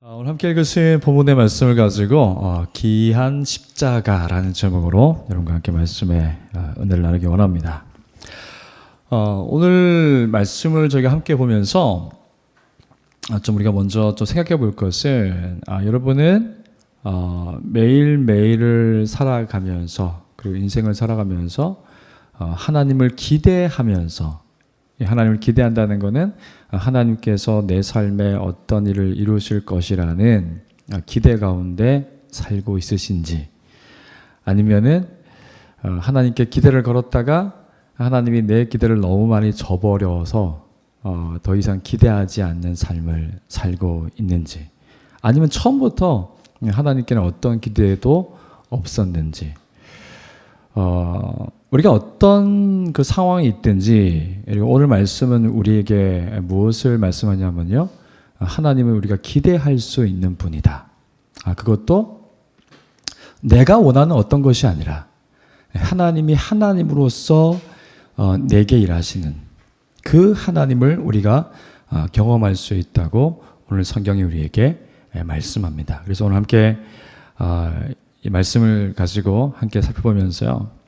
오늘 함께 읽으신 본문의 말씀을 가지고 기이한 십자가라는 제목으로 여러분과 함께 말씀의 은혜를 나누기 원합니다. 오늘 말씀을 저희가 함께 보면서 좀 우리가 먼저 좀 생각해 볼 것은 여러분은 매일매일을 살아가면서 그리고 인생을 살아가면서 하나님을 기대하면서, 하나님을 기대한다는 것은 하나님께서 내 삶에 어떤 일을 이루실 것이라는 기대 가운데 살고 있으신지, 아니면은 하나님께 기대를 걸었다가 하나님이 내 기대를 너무 많이 저버려서 더 이상 기대하지 않는 삶을 살고 있는지, 아니면 처음부터 하나님께는 어떤 기대도 없었는지, 우리가 어떤 그 상황이 있든지, 그리고 오늘 말씀은 우리에게 무엇을 말씀하냐면요, 하나님을 우리가 기대할 수 있는 분이다. 그것도 내가 원하는 어떤 것이 아니라 하나님이 하나님으로서 내게 일하시는 그 하나님을 우리가 경험할 수 있다고 오늘 성경이 우리에게 말씀합니다. 그래서 오늘 함께 이 말씀을 가지고 함께 살펴보면서요,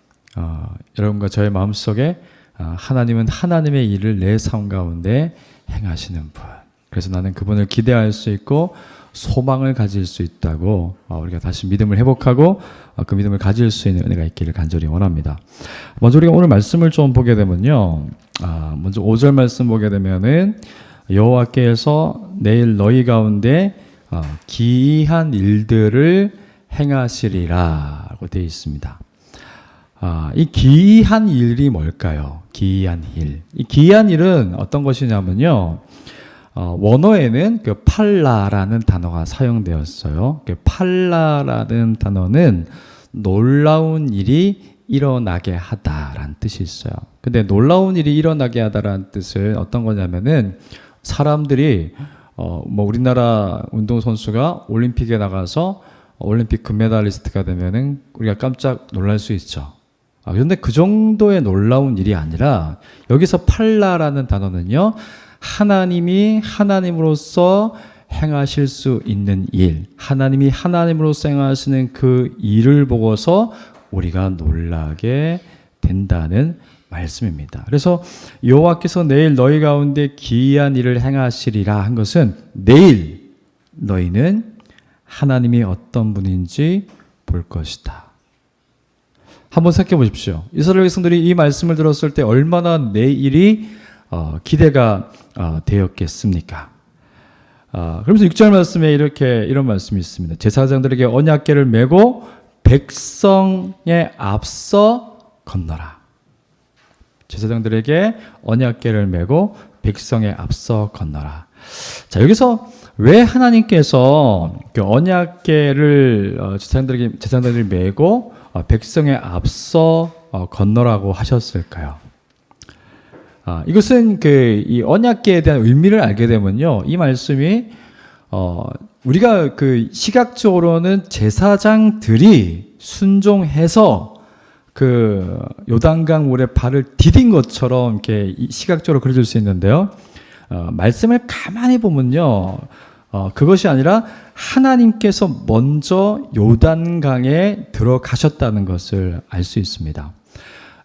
여러분과 저의 마음속에 하나님은 하나님의 일을 내 삶 가운데 행하시는 분, 그래서 나는 그분을 기대할 수 있고 소망을 가질 수 있다고 우리가 다시 믿음을 회복하고 그 믿음을 가질 수 있는 은혜가 있기를 간절히 원합니다. 먼저 우리가 오늘 말씀을 좀 보게 되면요, 먼저 5절 말씀 보게 되면은 여호와께서 내일 너희 가운데 기이한 일들을 행하시리라 라고 되어 있습니다. 이 기이한 일이 뭘까요? 기이한 일. 이 기이한 일은 어떤 것이냐면요, 원어에는 그 팔라라는 단어가 사용되었어요. 그 팔라라는 단어는 놀라운 일이 일어나게 하다라는 뜻이 있어요. 근데 놀라운 일이 일어나게 하다라는 뜻은 어떤 거냐면은 사람들이 우리나라 운동선수가 올림픽에 나가서 올림픽 금메달리스트가 되면은 우리가 깜짝 놀랄 수 있죠. 그런데 그 정도의 놀라운 일이 아니라 여기서 팔라라는 단어는요, 하나님이 하나님으로서 행하실 수 있는 일, 하나님이 하나님으로서 행하시는 그 일을 보고서 우리가 놀라게 된다는 말씀입니다. 그래서 여호와께서 내일 너희 가운데 기이한 일을 행하시리라 한 것은 내일 너희는 하나님이 어떤 분인지 볼 것이다. 한번 생각해 보십시오. 이스라엘 백성들이 이 말씀을 들었을 때 얼마나 내일이 기대가 되었겠습니까? 그러면서 6절 말씀에 이런 말씀이 있습니다. 제사장들에게 언약궤를 메고 백성에 앞서 건너라. 제사장들에게 언약궤를 메고 백성에 앞서 건너라. 자, 여기서 왜 하나님께서 그 언약궤를 제사장들이 메고 백성에 앞서 건너라고 하셨을까요? 이것은 이 언약궤에 대한 의미를 알게 되면요, 이 말씀이 우리가 그 시각적으로는 제사장들이 순종해서 그 요단강 물에 발을 디딘 것처럼 이렇게 시각적으로 그려질 수 있는데요, 말씀을 가만히 보면요, 그것이 아니라 하나님께서 먼저 요단강에 들어가셨다는 것을 알 수 있습니다.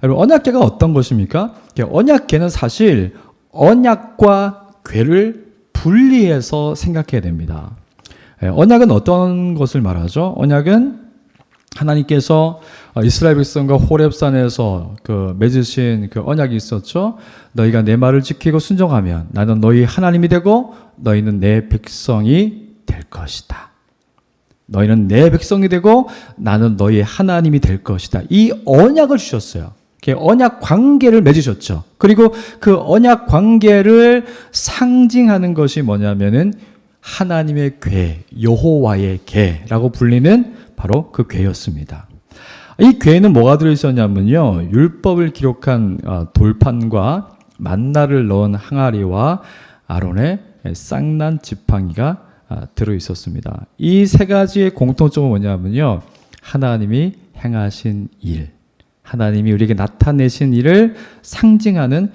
여러분, 언약궤가 어떤 것입니까? 언약궤는 사실 언약과 궤를 분리해서 생각해야 됩니다. 언약은 어떤 것을 말하죠? 언약은 하나님께서 이스라엘 백성과 호렙산에서 맺으신 그 언약이 있었죠. 너희가 내 말을 지키고 순종하면 나는 너희 하나님이 되고 너희는 내 백성이 될 것이다. 너희는 내 백성이 되고 나는 너희 하나님이 될 것이다. 이 언약을 주셨어요. 언약 관계를 맺으셨죠. 그리고 그 언약 관계를 상징하는 것이 뭐냐면은 하나님의 궤, 여호와의 궤라고 불리는 바로 그 궤였습니다. 이 궤에는 뭐가 들어있었냐면요, 율법을 기록한 돌판과 만나를 넣은 항아리와 아론의 쌍난 지팡이가 들어있었습니다. 이 세 가지의 공통점은 뭐냐면요, 하나님이 행하신 일, 하나님이 우리에게 나타내신 일을 상징하는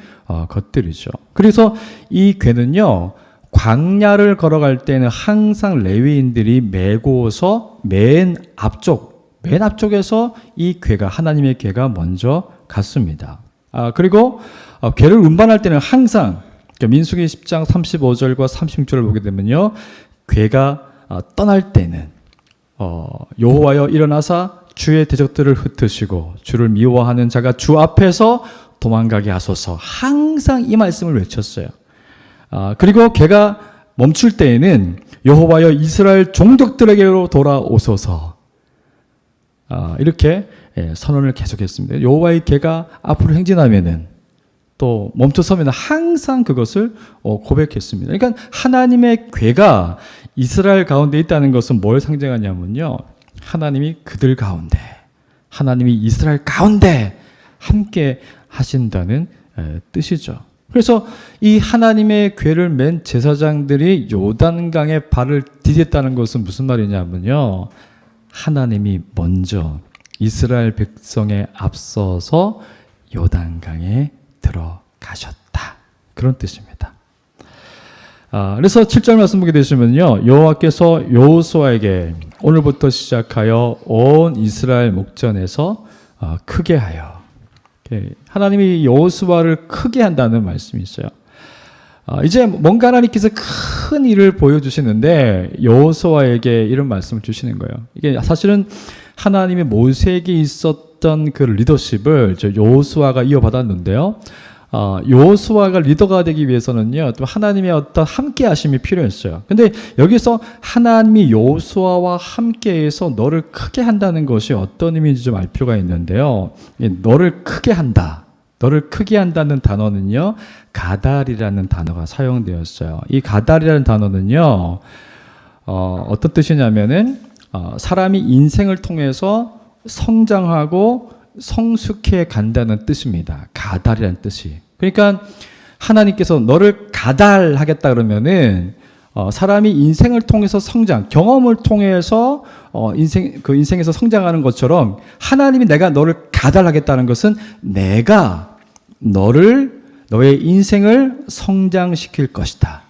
것들이죠. 그래서 이 궤는요, 광야를 걸어갈 때는 항상 레위인들이 메고서 맨 앞쪽에서 이 궤가, 하나님의 궤가 먼저 갔습니다. 그리고 궤를 운반할 때는 항상 민수기 10장 35절과 36절을 보게 되면요, 궤가 떠날 때는 여호와여 일어나사 주의 대적들을 흩으시고 주를 미워하는 자가 주 앞에서 도망가게 하소서, 항상 이 말씀을 외쳤어요. 그리고 궤가 멈출 때에는 여호와여 이스라엘 종족들에게로 돌아오소서, 이렇게 선언을 계속했습니다. 여호와의 궤가 앞으로 행진하면은 또 멈춰서면 항상 그것을 고백했습니다. 그러니까 하나님의 궤가 이스라엘 가운데 있다는 것은 뭘 상징하냐면요, 하나님이 그들 가운데, 하나님이 이스라엘 가운데 함께 하신다는 뜻이죠. 그래서 이 하나님의 궤를 맨 제사장들이 요단강에 발을 디뎠다는 것은 무슨 말이냐면요, 하나님이 먼저 이스라엘 백성에 앞서서 요단강에 들어가셨다, 그런 뜻입니다. 그래서 7절 말씀 보게 되시면요, 여호와께서 여호수아에게 오늘부터 시작하여 온 이스라엘 목전에서 크게 하여, 하나님이 여호수아를 크게 한다는 말씀이 있어요. 이제 뭔가 하나님께서 큰 일을 보여주시는데 여호수아에게 이런 말씀을 주시는 거예요. 이게 사실은 하나님의 모세에게 있었던 그 리더십을 여호수아가 이어받았는데요, 여호수아가 리더가 되기 위해서는요, 또 하나님의 어떤 함께 하심이 필요했어요. 근데 여기서 하나님이 여호수아와 함께해서 너를 크게 한다는 것이 어떤 의미인지 좀 알 필요가 있는데요, 너를 크게 한다, 너를 크게 한다는 단어는요, 가달이라는 단어가 사용되었어요. 이 가달이라는 단어는요, 어떤 뜻이냐면은 사람이 인생을 통해서 성장하고 성숙해 간다는 뜻입니다. 가달이라는 뜻이. 그러니까 하나님께서 너를 가달하겠다 그러면은 사람이 인생을 통해서 성장, 경험을 통해서 인생에서 성장하는 것처럼 하나님이 내가 너를 가달하겠다는 것은 내가 너의 인생을 성장시킬 것이다.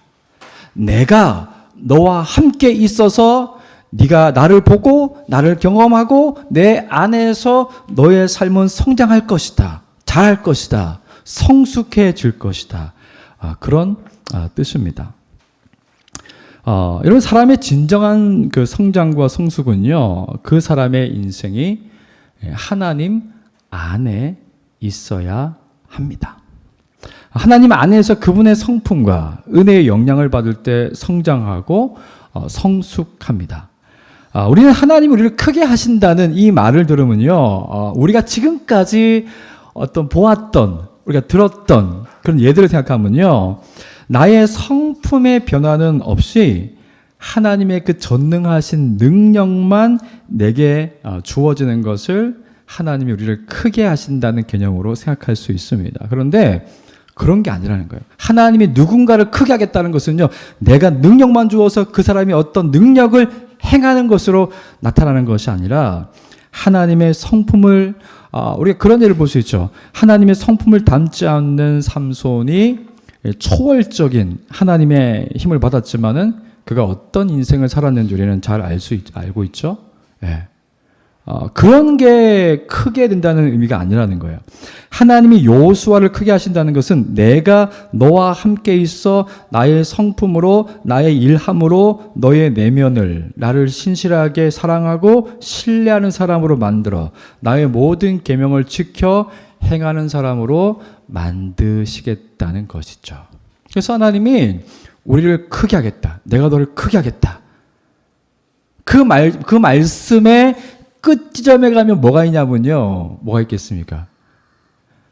내가 너와 함께 있어서 네가 나를 보고 나를 경험하고 내 안에서 너의 삶은 성장할 것이다, 잘할 것이다, 성숙해질 것이다, 그런 뜻입니다. 여러분, 사람의 진정한 그 성장과 성숙은요, 그 사람의 인생이 하나님 안에 있어야 합니다. 하나님 안에서 그분의 성품과 은혜의 영향을 받을 때 성장하고 성숙합니다. 우리는 하나님이 우리를 크게 하신다는 이 말을 들으면요, 우리가 지금까지 어떤 보았던, 우리가 들었던 그런 예들을 생각하면요, 나의 성품의 변화는 없이 하나님의 그 전능하신 능력만 내게 주어지는 것을 하나님이 우리를 크게 하신다는 개념으로 생각할 수 있습니다. 그런데 그런 게 아니라는 거예요. 하나님이 누군가를 크게 하겠다는 것은요, 내가 능력만 주어서 그 사람이 어떤 능력을 행하는 것으로 나타나는 것이 아니라 하나님의 성품을, 우리가 그런 예를 볼 수 있죠. 하나님의 성품을 담지 않는 삼손이 초월적인 하나님의 힘을 받았지만은 그가 어떤 인생을 살았는지 우리는 잘 알고 있죠. 예. 그런 게 크게 된다는 의미가 아니라는 거예요. 하나님이 여호수아를 크게 하신다는 것은 내가 너와 함께 있어 나의 성품으로, 나의 일함으로 너의 내면을, 나를 신실하게 사랑하고 신뢰하는 사람으로 만들어 나의 모든 계명을 지켜 행하는 사람으로 만드시겠다는 것이죠. 그래서 하나님이 우리를 크게 하겠다, 내가 너를 크게 하겠다, 그 말씀에 끝 지점에 가면 뭐가 있냐면요, 뭐가 있겠습니까?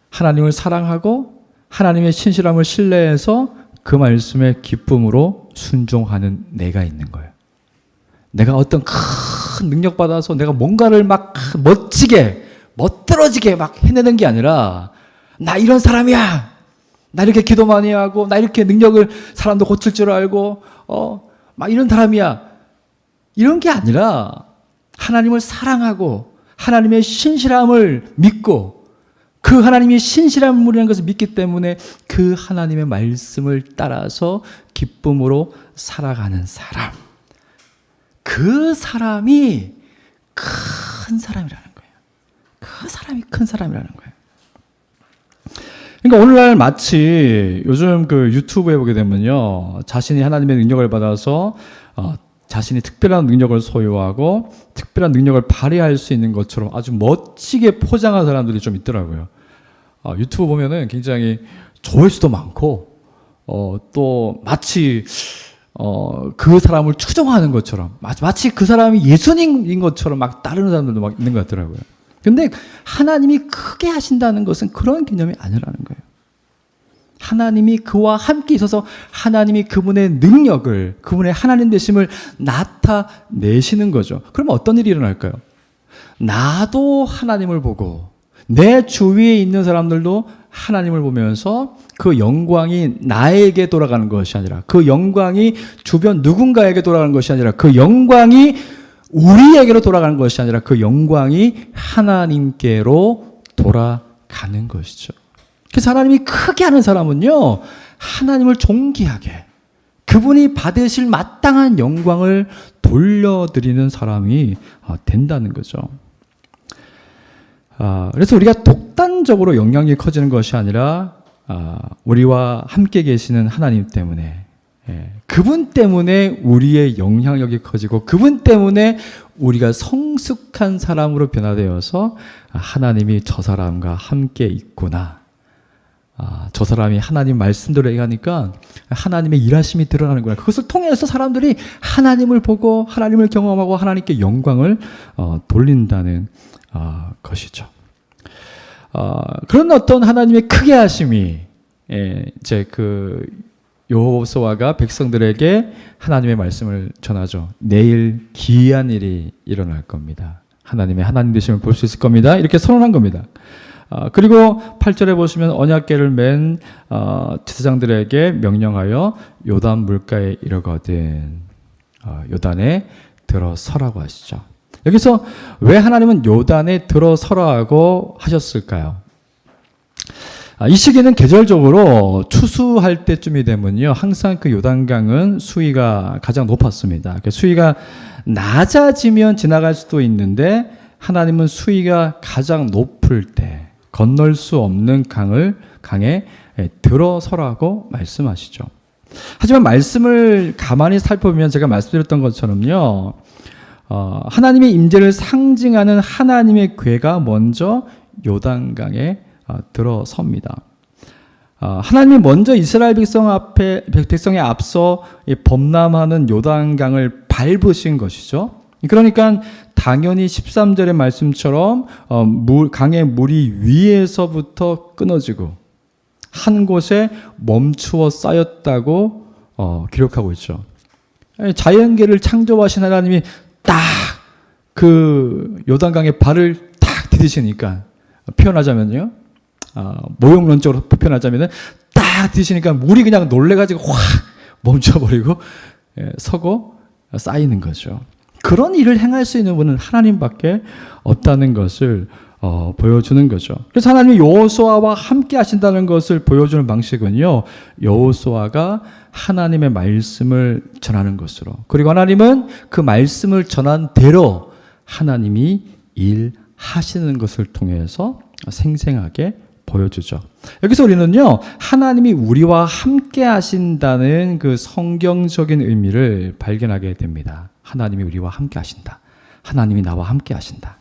하나님을 사랑하고 하나님의 신실함을 신뢰해서 그 말씀에 기쁨으로 순종하는 내가 있는 거예요. 내가 어떤 큰 능력 받아서 내가 뭔가를 막 멋들어지게 막 해내는 게 아니라, 나 이런 사람이야, 나 이렇게 기도 많이 하고, 나 이렇게 능력을, 사람도 고칠 줄 알고, 막 이런 사람이야, 이런 게 아니라 하나님을 사랑하고 하나님의 신실함을 믿고 그 하나님이 신실한 분이라는 것을 믿기 때문에 그 하나님의 말씀을 따라서 기쁨으로 살아가는 사람. 그 사람이 큰 사람이라는 거예요. 그 사람이 큰 사람이라는 거예요. 그러니까 오늘날 마치 요즘 그 유튜브에 보게 되면요, 자신이 하나님의 능력을 받아서 자신이 특별한 능력을 소유하고 특별한 능력을 발휘할 수 있는 것처럼 아주 멋지게 포장한 사람들이 좀 있더라고요. 유튜브 보면은 굉장히 조회수도 많고 또 마치 그 사람을 추종하는 것처럼 마치 그 사람이 예수님인 것처럼 막 따르는 사람들도 막 있는 것 같더라고요. 근데 하나님이 크게 하신다는 것은 그런 개념이 아니라는 거예요. 하나님이 그와 함께 있어서 하나님이 그분의 능력을, 그분의 하나님 되심을 나타내시는 거죠. 그러면 어떤 일이 일어날까요? 나도 하나님을 보고 내 주위에 있는 사람들도 하나님을 보면서 그 영광이 나에게 돌아가는 것이 아니라, 그 영광이 주변 누군가에게 돌아가는 것이 아니라, 그 영광이 우리에게로 돌아가는 것이 아니라 그 영광이 하나님께로 돌아가는 것이죠. 그래서 하나님이 크게 하는 사람은요, 하나님을 존귀하게 그분이 받으실 마땅한 영광을 돌려드리는 사람이 된다는 거죠. 그래서 우리가 독단적으로 영향력이 커지는 것이 아니라 우리와 함께 계시는 하나님 때문에, 그분 때문에 우리의 영향력이 커지고 그분 때문에 우리가 성숙한 사람으로 변화되어서 하나님이 저 사람과 함께 있구나, 저 사람이 하나님 말씀대로 얘기하니까 하나님의 일하심이 드러나는구나, 그것을 통해서 사람들이 하나님을 보고 하나님을 경험하고 하나님께 영광을 돌린다는 것이죠. 그런 어떤 하나님의 크게 하심이 이제 그 여호수아가 백성들에게 하나님의 말씀을 전하죠. 내일 기이한 일이 일어날 겁니다. 하나님의 하나님 되심을 볼 수 있을 겁니다. 이렇게 선언한 겁니다. 그리고 8절에 보시면 언약궤를 맨 제사장들에게 명령하여 요단 물가에 이르거든 요단에 들어서라고 하시죠. 여기서 왜 하나님은 요단에 들어서라고 하셨을까요? 이 시기는 계절적으로 추수할 때쯤이 되면요, 항상 그 요단강은 수위가 가장 높았습니다. 수위가 낮아지면 지나갈 수도 있는데 하나님은 수위가 가장 높을 때 건널 수 없는 강에 들어서라고 말씀하시죠. 하지만 말씀을 가만히 살펴보면 제가 말씀드렸던 것처럼요, 하나님의 임재를 상징하는 하나님의 궤가 먼저 요단강에 들어섭니다. 하나님이 먼저 이스라엘 백성에 앞서 범람하는 요단강을 밟으신 것이죠. 그러니까 당연히 13절의 말씀처럼 강의 물이 위에서부터 끊어지고 한 곳에 멈추어 쌓였다고 기록하고 있죠. 자연계를 창조하신 하나님이 딱 그 요단강에 발을 딱 디디시니까, 표현하자면요, 모형론적으로 표현하자면은 딱 디디시니까 물이 그냥 놀래가지고 확 멈춰버리고 서고 쌓이는 거죠. 그런 일을 행할 수 있는 분은 하나님밖에 없다는 것을 보여주는 거죠. 그래서 하나님이 여호수아와 함께 하신다는 것을 보여주는 방식은요, 여호수아가 하나님의 말씀을 전하는 것으로, 그리고 하나님은 그 말씀을 전한 대로 하나님이 일하시는 것을 통해서 생생하게 보여주죠. 여기서 우리는요, 하나님이 우리와 함께 하신다는 그 성경적인 의미를 발견하게 됩니다. 하나님이 우리와 함께 하신다. 하나님이 나와 함께 하신다.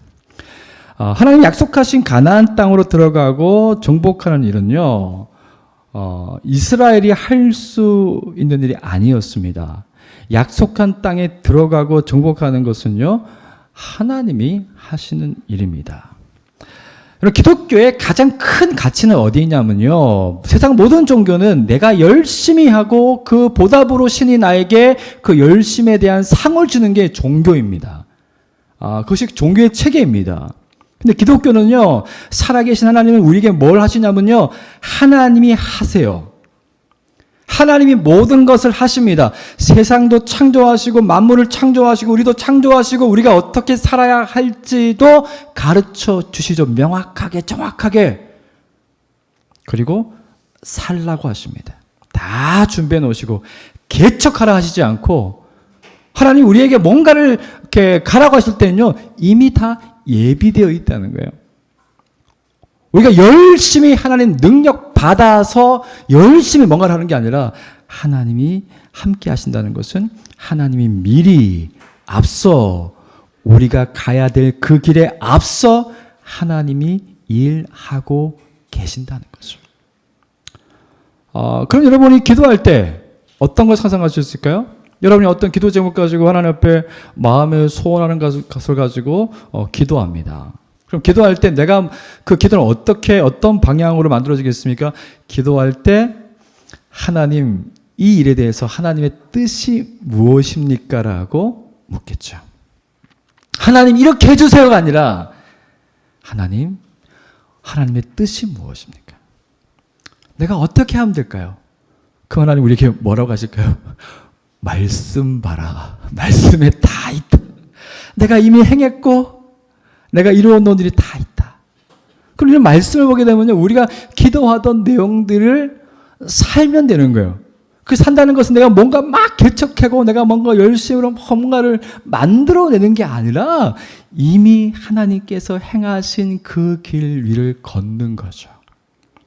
하나님이 약속하신 가나안 땅으로 들어가고 정복하는 일은요, 이스라엘이 할 수 있는 일이 아니었습니다. 약속한 땅에 들어가고 정복하는 것은요, 하나님이 하시는 일입니다. 기독교의 가장 큰 가치는 어디 있냐면요, 세상 모든 종교는 내가 열심히 하고 그 보답으로 신이 나에게 그 열심에 대한 상을 주는 게 종교입니다. 그것이 종교의 체계입니다. 근데 기독교는요, 살아계신 하나님은 우리에게 뭘 하시냐면요, 하나님이 하세요. 하나님이 모든 것을 하십니다. 세상도 창조하시고 만물을 창조하시고 우리도 창조하시고 우리가 어떻게 살아야 할지도 가르쳐 주시죠. 명확하게, 정확하게. 그리고 살라고 하십니다. 다 준비해 놓으시고 개척하라 하시지 않고 하나님 우리에게 뭔가를 이렇게 가라고 하실 때는요 이미 다 예비되어 있다는 거예요. 우리가 열심히 하나님 능력 받아서 열심히 뭔가를 하는 게 아니라 하나님이 함께 하신다는 것은 하나님이 미리 앞서 우리가 가야 될 그 길에 앞서 하나님이 일하고 계신다는 거죠. 그럼 여러분이 기도할 때 어떤 걸 상상할 수 있을까요? 여러분이 어떤 기도 제목 가지고 하나님 앞에 마음에 소원하는 것을 가지고 기도합니다. 그럼 기도할 때 내가 그 기도는 어떤 방향으로 만들어지겠습니까? 기도할 때 하나님 이 일에 대해서 하나님의 뜻이 무엇입니까? 라고 묻겠죠. 하나님 이렇게 해주세요가 아니라 하나님의 뜻이 무엇입니까? 내가 어떻게 하면 될까요? 그 하나님 우리에게 뭐라고 하실까요? 말씀 봐라. 말씀에 다 있다. 내가 이미 행했고 내가 이루어 놓은 일이 다 있다. 그럼 이런 말씀을 보게 되면요 우리가 기도하던 내용들을 살면 되는 거예요. 그 산다는 것은 내가 뭔가 막 개척하고 내가 뭔가 열심히 뭔가를 만들어내는 게 아니라 이미 하나님께서 행하신 그 길 위를 걷는 거죠.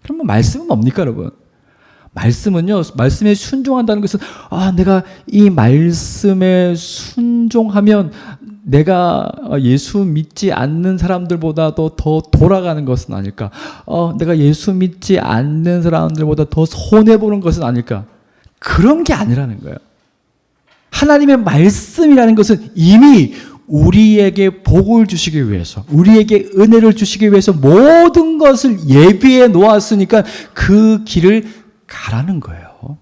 그러면 말씀은 뭡니까 여러분? 말씀은요, 말씀에 순종한다는 것은 내가 이 말씀에 순종하면 내가 예수 믿지 않는 사람들보다도 더 돌아가는 것은 아닐까? 내가 예수 믿지 않는 사람들보다 더 손해보는 것은 아닐까? 그런 게 아니라는 거예요. 하나님의 말씀이라는 것은 이미 우리에게 복을 주시기 위해서, 우리에게 은혜를 주시기 위해서 모든 것을 예비해 놓았으니까 그 길을 가라는 거예요.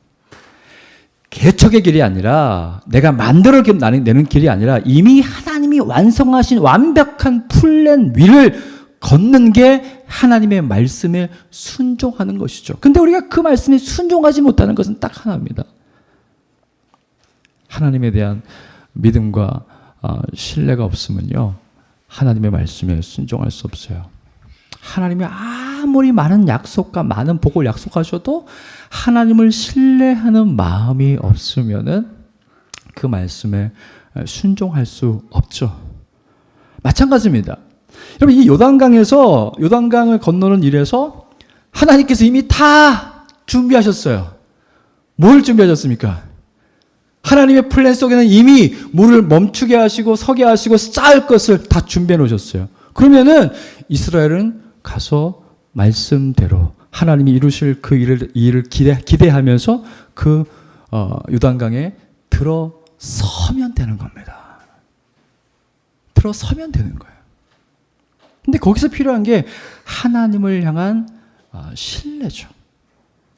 개척의 길이 아니라 내가 만들어내는 길이 아니라 이미 하나님이 완성하신 완벽한 플랜 위를 걷는 게 하나님의 말씀에 순종하는 것이죠. 근데 우리가 그 말씀에 순종하지 못하는 것은 딱 하나입니다. 하나님에 대한 믿음과 신뢰가 없으면요 하나님의 말씀에 순종할 수 없어요. 하나님이 아무리 많은 약속과 많은 복을 약속하셔도 하나님을 신뢰하는 마음이 없으면은 그 말씀에 순종할 수 없죠. 마찬가지입니다. 여러분 이 요단강을 건너는 일에서 하나님께서 이미 다 준비하셨어요. 뭘 준비하셨습니까? 하나님의 플랜 속에는 이미 물을 멈추게 하시고 서게 하시고 쌓을 것을 다 준비해 놓으셨어요. 그러면은 이스라엘은 가서 말씀대로 하나님이 이루실 그 일을 기대하면서 그 요단강에 들어서면 되는 겁니다. 들어서면 되는 거예요. 근데 거기서 필요한 게 하나님을 향한 신뢰죠.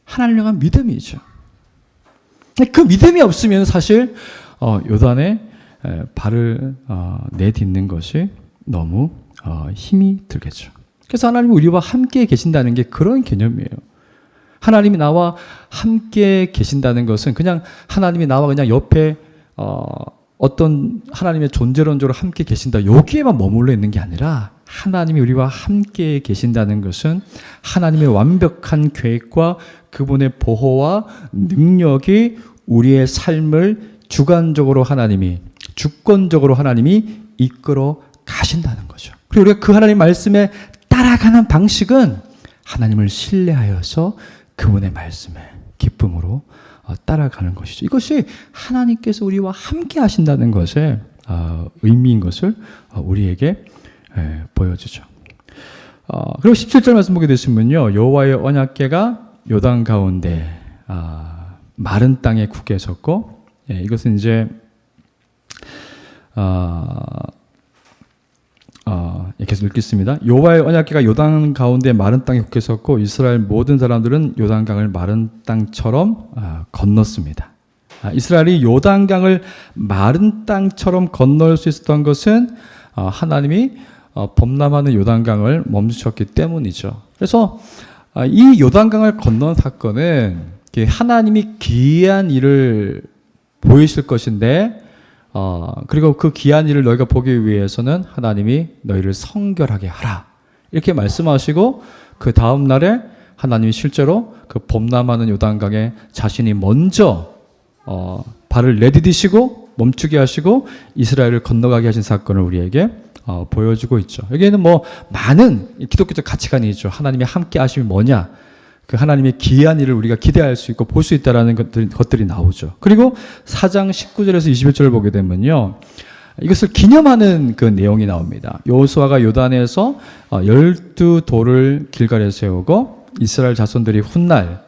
하나님을 향한 믿음이죠. 그 믿음이 없으면 사실 요단에 발을 내딛는 것이 너무 힘이 들겠죠. 그래서 하나님이 우리와 함께 계신다는 게 그런 개념이에요. 하나님이 나와 함께 계신다는 것은 그냥 하나님이 나와 그냥 옆에 어떤 하나님의 존재론적으로 함께 계신다 여기에만 머물러 있는 게 아니라 하나님이 우리와 함께 계신다는 것은 하나님의 완벽한 계획과 그분의 보호와 능력이 우리의 삶을 주관적으로 주권적으로 하나님이 이끌어 가신다는 거죠. 그리고 우리가 그 하나님 말씀에 따라가는 방식은 하나님을 신뢰하여서 그분의 말씀에 기쁨으로 따라가는 것이죠. 이것이 하나님께서 우리와 함께 하신다는 것의 의미인 것을 우리에게 보여주죠. 그리고 17절 말씀 보게 되시면요. 여호와의 언약궤가 요단 가운데 마른 땅에 굳게 섰고 이것은 이제 계속 읽겠습니다. 여호와의 언약궤가 요단 가운데 마른 땅에 굳게 섰고 이스라엘 모든 사람들은 요단강을 마른 땅처럼 건넜습니다. 이스라엘이 요단강을 마른 땅처럼 건널 수 있었던 것은 하나님이 범람하는 요단강을 멈추셨기 때문이죠. 그래서 이 요단강을 건넌 사건은 하나님이 기이한 일을 보이실 것인데 그리고 그 기이한 일을 너희가 보기 위해서는 하나님이 너희를 성결하게 하라 이렇게 말씀하시고 그 다음 날에 하나님이 실제로 그 범람하는 요단강에 자신이 먼저 발을 내디디시고 멈추게 하시고 이스라엘을 건너가게 하신 사건을 우리에게 보여주고 있죠. 여기에는 뭐 많은 기독교적 가치관이 있죠. 하나님의 함께 하심이 뭐냐, 그 하나님의 기이한 일을 우리가 기대할 수 있고 볼 수 있다라는 것들이 나오죠. 그리고 4장 19절에서 21절을 보게 되면요, 이것을 기념하는 그 내용이 나옵니다. 여호수아가 요단에서 12돌을 길갈에 세우고 이스라엘 자손들이 훗날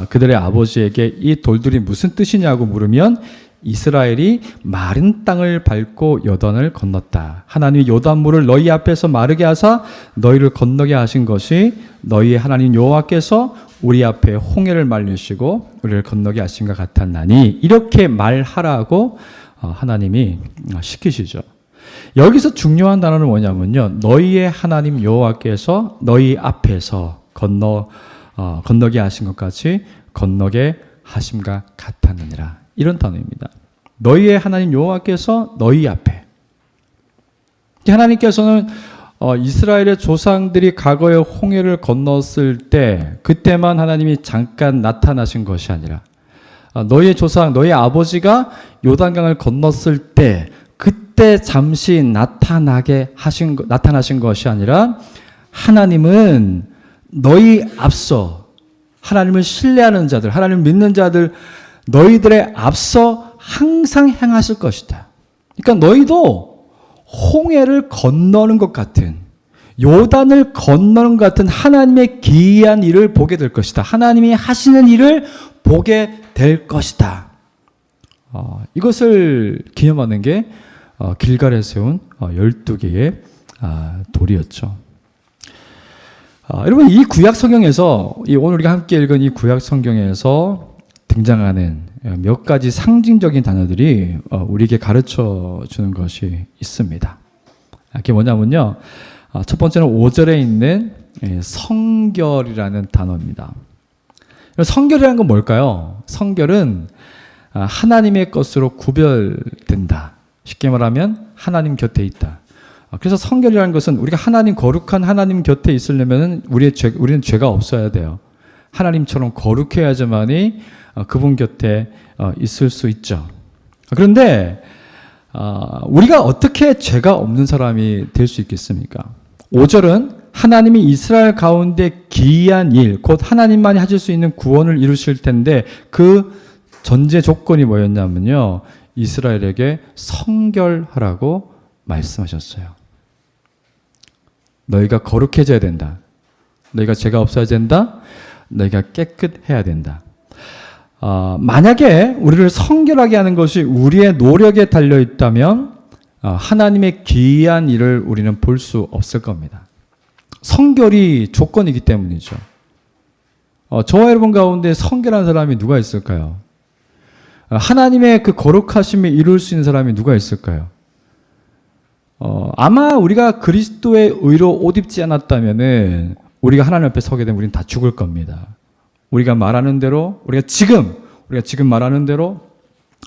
그들의 아버지에게 이 돌들이 무슨 뜻이냐고 물으면 이스라엘이 마른 땅을 밟고 요단을 건넜다. 하나님이 요단물을 너희 앞에서 마르게 하사 너희를 건너게 하신 것이 너희의 하나님 여호와께서 우리 앞에 홍해를 말리시고 우리를 건너게 하신 것 같았나니, 이렇게 말하라고 하나님이 시키시죠. 여기서 중요한 단어는 뭐냐면요, 너희의 하나님 여호와께서 너희 앞에서 건너게 하신 것 같이 건너게 하심과 같았느니라, 이런 단어입니다. 너희의 하나님 여호와께서 너희 앞에. 하나님께서는 이스라엘의 조상들이 과거에 홍해를 건넜을 때 그때만 하나님이 잠깐 나타나신 것이 아니라 너희의 조상, 너희 아버지가 요단강을 건넜을 때 그때 잠시 나타나신 것이 아니라 하나님은 너희 앞서 하나님을 신뢰하는 자들, 하나님을 믿는 자들, 너희들의 앞서 항상 행하실 것이다. 그러니까 너희도 홍해를 건너는 것 같은, 요단을 건너는 것 같은 하나님의 기이한 일을 보게 될 것이다. 하나님이 하시는 일을 보게 될 것이다. 이것을 기념하는 게 길갈에 세운 12개의 돌이었죠. 여러분, 이 구약 성경에서, 오늘 우리가 함께 읽은 이 구약 성경에서 등장하는 몇 가지 상징적인 단어들이 우리에게 가르쳐 주는 것이 있습니다. 그게 뭐냐면요, 첫 번째는 5절에 있는 성결이라는 단어입니다. 성결이라는 건 뭘까요? 성결은 하나님의 것으로 구별된다. 쉽게 말하면 하나님 곁에 있다. 그래서 성결이라는 것은 우리가 거룩한 하나님 곁에 있으려면 우리는 죄가 없어야 돼요. 하나님처럼 거룩해야지만이 그분 곁에 있을 수 있죠. 그런데 우리가 어떻게 죄가 없는 사람이 될 수 있겠습니까? 5절은 하나님이 이스라엘 가운데 기이한 일, 곧 하나님만이 하실 수 있는 구원을 이루실 텐데 그 전제 조건이 뭐였냐면요, 이스라엘에게 성결하라고 말씀하셨어요. 너희가 거룩해져야 된다. 너희가 죄가 없어야 된다. 너희가 깨끗해야 된다. 만약에 우리를 성결하게 하는 것이 우리의 노력에 달려 있다면 하나님의 기이한 일을 우리는 볼 수 없을 겁니다. 성결이 조건이기 때문이죠. 저와 여러분 가운데 성결한 사람이 누가 있을까요? 하나님의 그 거룩하심을 이룰 수 있는 사람이 누가 있을까요? 아마 우리가 그리스도의 의로 옷 입지 않았다면은 우리가 하나님 앞에 서게 되면 우리는 다 죽을 겁니다. 우리가 말하는 대로, 우리가 지금 말하는 대로,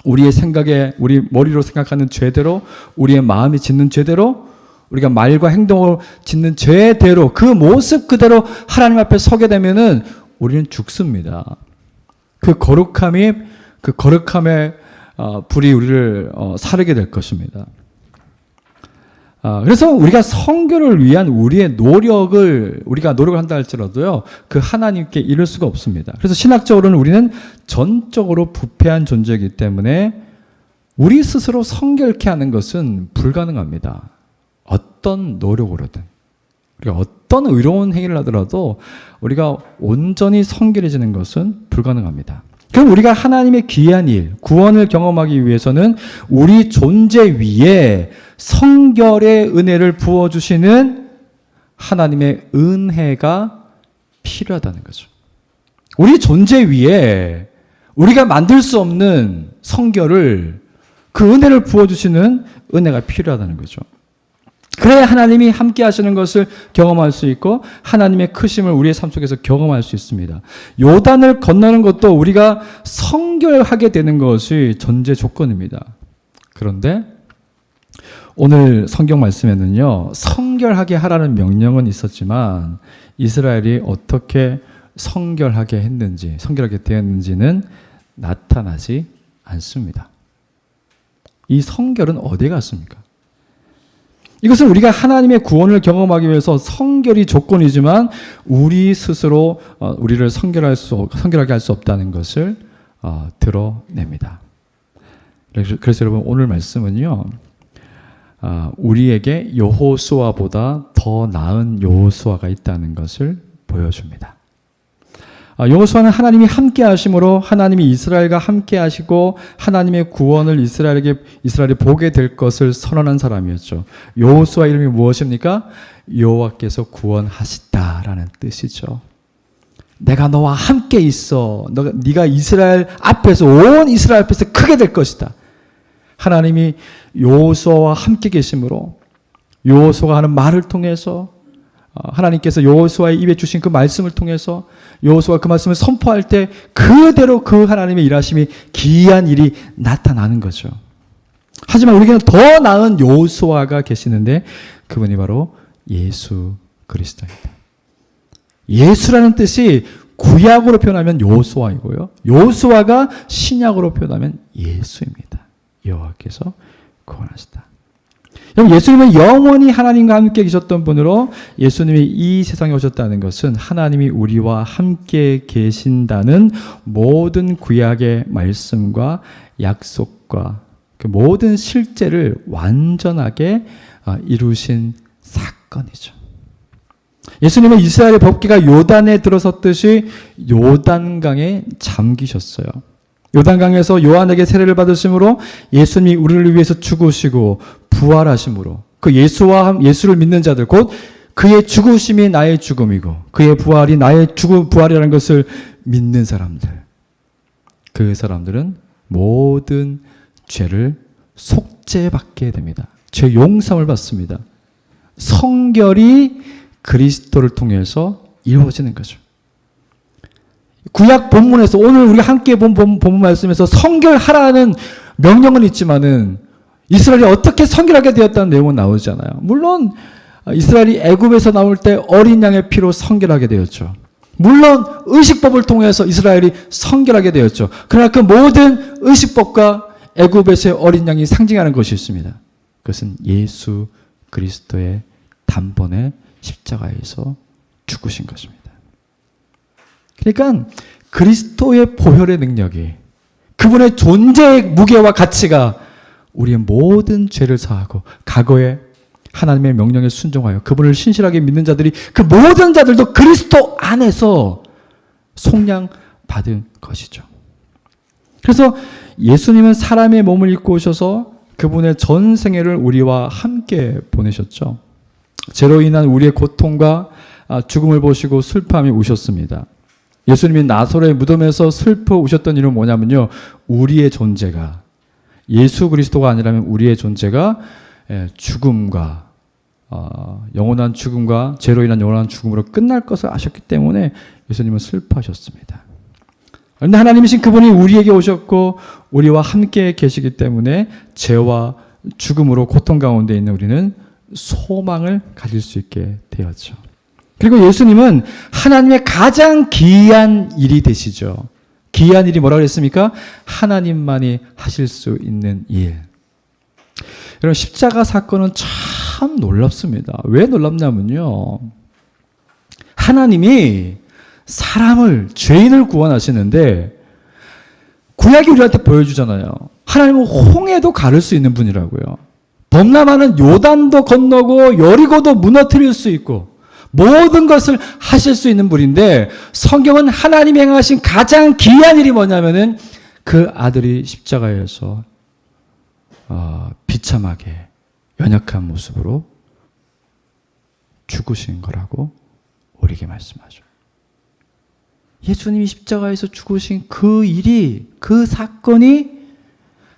우리의 생각에, 우리 머리로 생각하는 죄대로, 우리의 마음이 짓는 죄대로, 우리가 말과 행동으로 짓는 죄대로, 그 모습 그대로 하나님 앞에 서게 되면은 우리는 죽습니다. 그 거룩함의 불이 우리를 사르게 될 것입니다. 그래서 우리가 성결을 위한 우리의 우리가 노력을 한다 할지라도요, 그 하나님께 이를 수가 없습니다. 그래서 신학적으로는 우리는 전적으로 부패한 존재이기 때문에 우리 스스로 성결케 하는 것은 불가능합니다. 어떤 노력으로든. 우리가 어떤 의로운 행위를 하더라도 우리가 온전히 성결해지는 것은 불가능합니다. 그럼 우리가 하나님의 귀한 일, 구원을 경험하기 위해서는 우리 존재 위에 성결의 은혜를 부어주시는 하나님의 은혜가 필요하다는 거죠. 우리 존재 위에 우리가 만들 수 없는 성결을, 그 은혜를 부어주시는 은혜가 필요하다는 거죠. 그래야 하나님이 함께 하시는 것을 경험할 수 있고 하나님의 크심을 우리의 삶 속에서 경험할 수 있습니다. 요단을 건너는 것도 우리가 성결하게 되는 것이 전제 조건입니다. 그런데 오늘 성경 말씀에는요, 성결하게 하라는 명령은 있었지만 이스라엘이 어떻게 성결하게 했는지, 성결하게 되었는지는 나타나지 않습니다. 이 성결은 어디에 갔습니까? 이것은 우리가 하나님의 구원을 경험하기 위해서 성결이 조건이지만 우리 스스로 우리를 성결하게 할 수 없다는 것을 드러냅니다. 그래서 여러분 오늘 말씀은요, 우리에게 여호수아보다 더 나은 여호수아가 있다는 것을 보여줍니다. 여호수아는 하나님이 함께 하심으로 하나님이 이스라엘과 함께 하시고 하나님의 구원을 이스라엘이 보게 될 것을 선언한 사람이었죠. 여호수아 이름이 무엇입니까? 여호와께서 구원하시다라는 뜻이죠. 내가 너와 함께 있어. 네가 이스라엘 앞에서, 온 이스라엘 앞에서 크게 될 것이다. 하나님이 여호수아와 함께 계심으로 여호수아가 하는 말을 통해서, 하나님께서 여호수아의 입에 주신 그 말씀을 통해서 여호수아가 그 말씀을 선포할 때 그대로 그 하나님의 일하심이 기이한 일이 나타나는 거죠. 하지만 우리에게는 더 나은 여호수아가 계시는데 그분이 바로 예수 그리스도입니다. 예수라는 뜻이 구약으로 표현하면 여호수아이고요, 여호수아가 신약으로 표현하면 예수입니다. 여호와께서 구원하시다. 여러분, 예수님은 영원히 하나님과 함께 계셨던 분으로 예수님이 이 세상에 오셨다는 것은 하나님이 우리와 함께 계신다는 모든 구약의 말씀과 약속과 그 모든 실제를 완전하게 이루신 사건이죠. 예수님은 이스라엘의 법궤가 요단에 들어섰듯이 요단강에 잠기셨어요. 요단강에서 요한에게 세례를 받으심으로 예수님이 우리를 위해서 죽으시고 부활하심으로 그 예수를 믿는 자들, 곧 그의 죽으심이 나의 죽음이고 그의 부활이 나의 부활이라는 것을 믿는 사람들, 그 사람들은 모든 죄를 속죄받게 됩니다. 죄 용서를 받습니다. 성결이 그리스도를 통해서 이루어지는 거죠. 구약 본문에서 오늘 우리 함께 본 본문 말씀에서 성결하라는 명령은 있지만은 이스라엘이 어떻게 성결하게 되었다는 내용은 나오지 않아요. 물론 이스라엘이 애굽에서 나올 때 어린 양의 피로 성결하게 되었죠. 물론 의식법을 통해서 이스라엘이 성결하게 되었죠. 그러나 그 모든 의식법과 애굽에서의 어린 양이 상징하는 것이 있습니다. 그것은 예수 그리스도의 단번에 십자가에서 죽으신 것입니다. 그러니까 그리스도의 보혈의 능력이, 그분의 존재의 무게와 가치가 우리의 모든 죄를 사하고 과거에 하나님의 명령에 순종하여 그분을 신실하게 믿는 자들이, 그 모든 자들도 그리스도 안에서 속량받은 것이죠. 그래서 예수님은 사람의 몸을 입고 오셔서 그분의 전 생애를 우리와 함께 보내셨죠. 죄로 인한 우리의 고통과 죽음을 보시고 슬퍼함이 오셨습니다. 예수님이 나사로의 무덤에서 슬퍼 오셨던 이유는 뭐냐면요, 우리의 존재가, 예수 그리스도가 아니라면 우리의 존재가 죽음과 영원한 죽음과 죄로 인한 영원한 죽음으로 끝날 것을 아셨기 때문에 예수님은 슬퍼하셨습니다. 그런데 하나님이신 그분이 우리에게 오셨고 우리와 함께 계시기 때문에 죄와 죽음으로 고통 가운데 있는 우리는 소망을 가질 수 있게 되었죠. 그리고 예수님은 하나님의 가장 기이한 일이 되시죠. 기이한 일이 뭐라고 했습니까? 하나님만이 하실 수 있는 일. 여러분, 십자가 사건은 참 놀랍습니다. 왜 놀랍냐면요, 하나님이 사람을, 죄인을 구원하시는데 구약이 우리한테 보여주잖아요. 하나님은 홍해도 가를 수 있는 분이라고요. 범람하는 요단도 건너고 여리고도 무너뜨릴 수 있고 모든 것을 하실 수 있는 분인데, 성경은 하나님이 행하신 가장 기이한 일이 뭐냐면은 그 아들이 십자가에서 비참하게 연약한 모습으로 죽으신 거라고 우리에게 말씀하죠. 예수님이 십자가에서 죽으신 그 일이, 그 사건이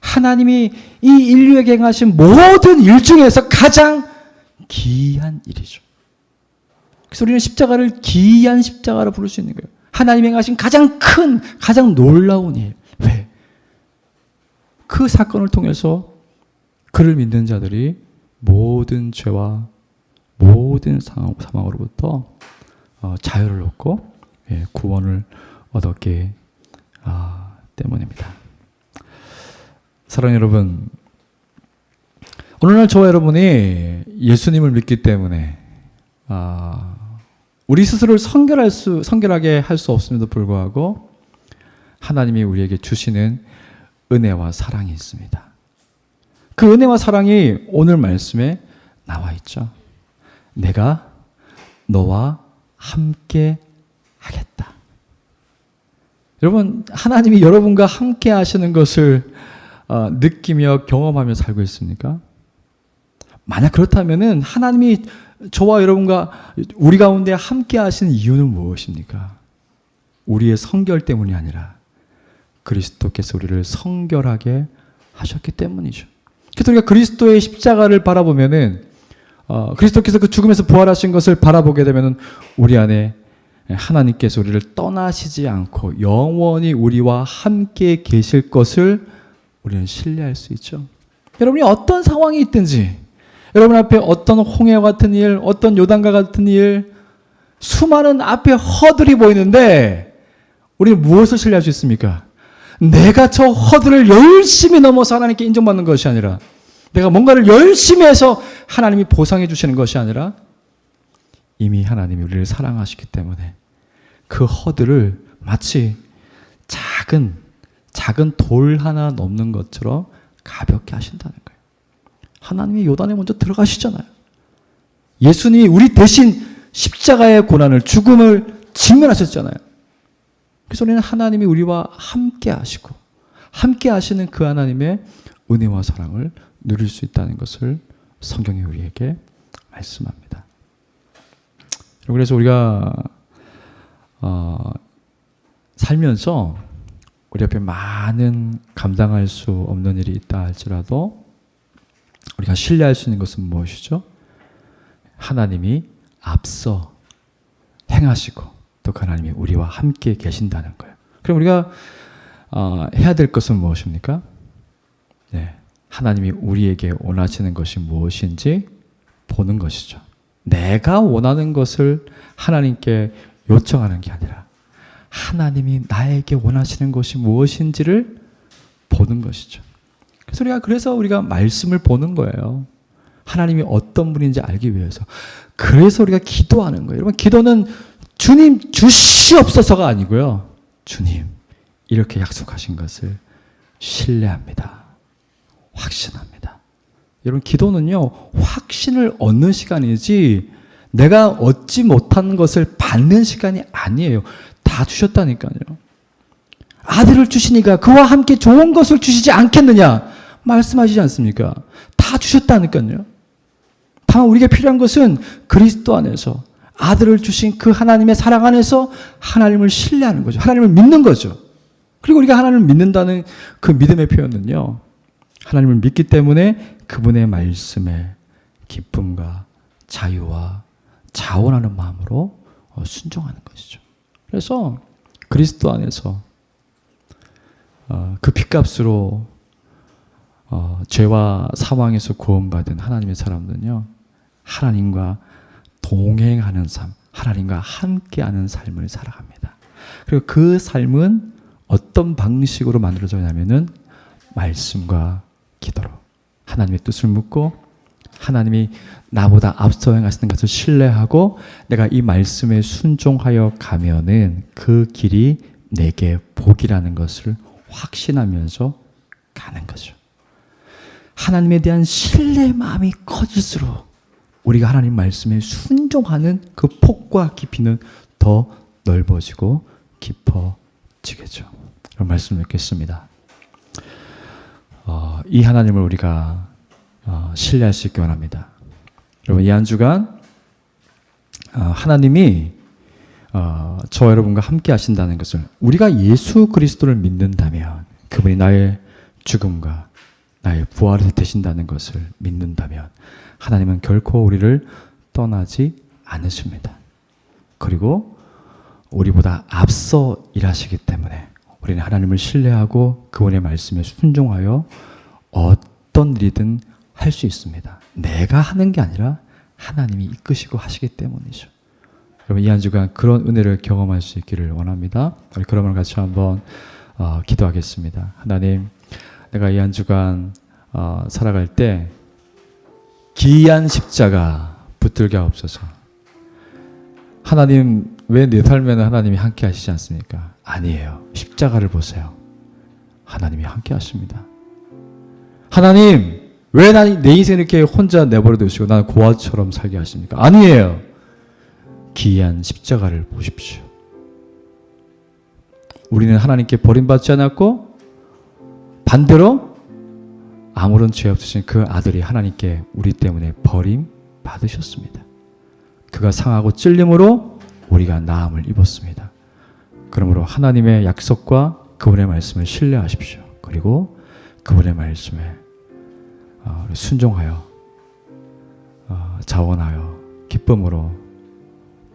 하나님이 이 인류에게 행하신 모든 일 중에서 가장 기이한 일이죠. 그래서 우리는 십자가를 기이한 십자가로 부를 수 있는 거예요. 하나님이 행하신 가장 큰, 가장 놀라운 일. 왜? 그 사건을 통해서 그를 믿는 자들이 모든 죄와 모든 사망으로부터 자유를 얻고 구원을 얻었기 때문입니다. 사랑하는 여러분, 오늘날 저와 여러분이 예수님을 믿기 때문에 우리 스스로를 성결하게 할 수 없음에도 불구하고 하나님이 우리에게 주시는 은혜와 사랑이 있습니다. 그 은혜와 사랑이 오늘 말씀에 나와 있죠. 내가 너와 함께 하겠다. 여러분, 하나님이 여러분과 함께 하시는 것을 느끼며 경험하며 살고 있습니까? 만약 그렇다면은 하나님이 저와 여러분과 우리 가운데 함께 하시는 이유는 무엇입니까? 우리의 성결 때문이 아니라 그리스도께서 우리를 성결하게 하셨기 때문이죠. 그래서 우리가 그리스도의 십자가를 바라보면은 그리스도께서 그 죽음에서 부활하신 것을 바라보게 되면은 우리 안에 하나님께서 우리를 떠나시지 않고 영원히 우리와 함께 계실 것을 우리는 신뢰할 수 있죠. 여러분이 어떤 상황이 있든지, 여러분 앞에 어떤 홍해와 같은 일, 어떤 요단과 같은 일, 수많은 앞에 허들이 보이는데 우리는 무엇을 신뢰할 수 있습니까? 내가 저 허들을 열심히 넘어서 하나님께 인정받는 것이 아니라, 내가 뭔가를 열심히 해서 하나님이 보상해 주시는 것이 아니라, 이미 하나님이 우리를 사랑하시기 때문에 그 허들을 마치 작은 돌 하나 넘는 것처럼 가볍게 하신다는 거예요. 하나님이 요단에 먼저 들어가시잖아요. 예수님이 우리 대신 십자가의 고난을, 죽음을 직면하셨잖아요. 그래서 우리는 하나님이 우리와 함께 하시고 함께 하시는 그 하나님의 은혜와 사랑을 누릴 수 있다는 것을 성경이 우리에게 말씀합니다. 그래서 우리가 살면서 우리 앞에 많은 감당할 수 없는 일이 있다 할지라도 우리가 신뢰할 수 있는 것은 무엇이죠? 하나님이 앞서 행하시고 또 그 하나님이 우리와 함께 계신다는 거예요. 그럼 우리가 해야 될 것은 무엇입니까? 하나님이 우리에게 원하시는 것이 무엇인지 보는 것이죠. 내가 원하는 것을 하나님께 요청하는 게 아니라 하나님이 나에게 원하시는 것이 무엇인지를 보는 것이죠. 그래서 우리가 말씀을 보는 거예요. 하나님이 어떤 분인지 알기 위해서. 그래서 우리가 기도하는 거예요. 여러분, 기도는 주님 주시옵소서가 아니고요. 주님 이렇게 약속하신 것을 신뢰합니다. 확신합니다. 여러분, 기도는요, 확신을 얻는 시간이지 내가 얻지 못한 것을 받는 시간이 아니에요. 다 주셨다니까요. 아들을 주시니까 그와 함께 좋은 것을 주시지 않겠느냐 말씀하시지 않습니까? 다 주셨다니까요. 다만 우리에게 필요한 것은 그리스도 안에서 아들을 주신 그 하나님의 사랑 안에서 하나님을 신뢰하는 거죠. 하나님을 믿는 거죠. 그리고 우리가 하나님을 믿는다는 그 믿음의 표현은요, 하나님을 믿기 때문에 그분의 말씀에 기쁨과 자유와 자원하는 마음으로 순종하는 것이죠. 그래서 그리스도 안에서 그 핏값으로 죄와 사망에서 구원받은 하나님의 사람들은요, 하나님과 동행하는 삶, 하나님과 함께하는 삶을 살아갑니다. 그리고 그 삶은 어떤 방식으로 만들어져냐면은 말씀과 기도로 하나님의 뜻을 묻고 하나님이 나보다 앞서 행하시는 것을 신뢰하고 내가 이 말씀에 순종하여 가면은 그 길이 내게 복이라는 것을 확신하면서 가는 거죠. 하나님에 대한 신뢰의 마음이 커질수록 우리가 하나님 말씀에 순종하는 그 폭과 깊이는 더 넓어지고 깊어지겠죠. 그런 말씀을 읽겠습니다. 이 하나님을 우리가 신뢰할 수 있기 원합니다. 여러분, 이 한 주간 하나님이 저와 여러분과 함께 하신다는 것을, 우리가 예수 그리스도를 믿는다면, 그분이 나의 죽음과 나의 부활을 되신다는 것을 믿는다면 하나님은 결코 우리를 떠나지 않으십니다. 그리고 우리보다 앞서 일하시기 때문에 우리는 하나님을 신뢰하고 그분의 말씀에 순종하여 어떤 일이든 할 수 있습니다. 내가 하는 게 아니라 하나님이 이끄시고 하시기 때문이죠. 여러분 이 한 주간 그런 은혜를 경험할 수 있기를 원합니다. 우리 그러면 같이 한번 기도하겠습니다. 하나님, 내가 이 한 주간 살아갈 때 기이한 십자가 붙들게 하옵소서. 하나님, 왜 내 삶에는 하나님이 함께 하시지 않습니까? 아니에요. 십자가를 보세요. 하나님이 함께 하십니다. 하나님, 왜 내 인생 이렇게 혼자 내버려 두시고 나는 고아처럼 살게 하십니까? 아니에요. 기이한 십자가를 보십시오. 우리는 하나님께 버림받지 않았고 반대로 아무런 죄 없으신 그 아들이 하나님께 우리 때문에 버림받으셨습니다. 그가 상하고 찔림으로 우리가 나음을 입었습니다. 그러므로 하나님의 약속과 그분의 말씀을 신뢰하십시오. 그리고 그분의 말씀에 순종하여 자원하여 기쁨으로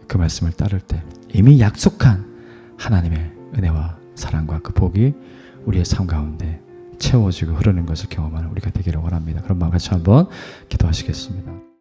그 말씀을 따를 때 이미 약속한 하나님의 은혜와 사랑과 그 복이 우리의 삶 가운데 채워지고 흐르는 것을 경험하는 우리가 되기를 원합니다. 그럼 마음 같이 한번 기도하시겠습니다.